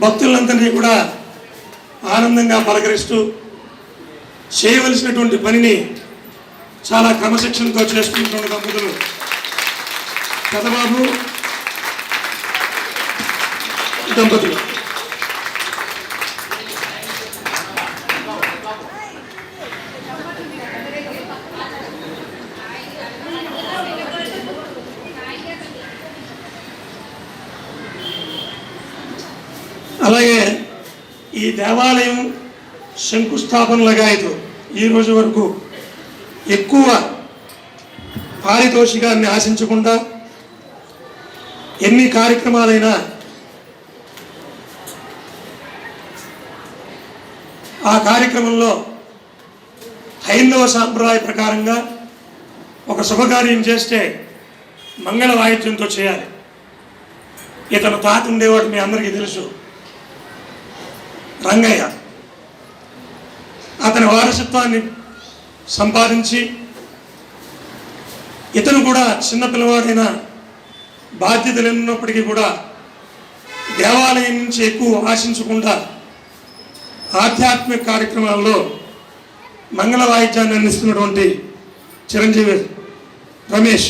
భక్తులందరినీ కూడా ఆనందంగా పలకరిస్తూ చేయవలసినటువంటి పనిని చాలా క్రమశిక్షణతో చేసుకుంటున్న దంపతులు పెదబాబు దంపతులు. అలాగే ఈ దేవాలయం శంకుస్థాపనలుగాయతో ఈ రోజు వరకు ఎక్కువ పారితోషికాన్ని ఆశించకుండా ఎన్ని కార్యక్రమాలైనా ఆ కార్యక్రమంలో హైందవ సాంప్రదాయ ప్రకారంగా ఒక శుభకార్యం చేస్తే మంగళ వాయిద్యంతో చేయాలి. ఇతను తాత ఉండేవాడు, మీ అందరికీ తెలుసు, రంగయ్య. అతని వారసత్వాన్ని సంపాదించి ఇతను కూడా చిన్నపిల్లవాడైన బాధ్యతలు ఉన్నప్పటికీ కూడా దేవాలయం నుంచి ఎక్కువ ఆశించకుండా ఆధ్యాత్మిక కార్యక్రమాల్లో మంగళ వాయిద్యాన్ని అందిస్తున్నటువంటి చిరంజీవి రమేష్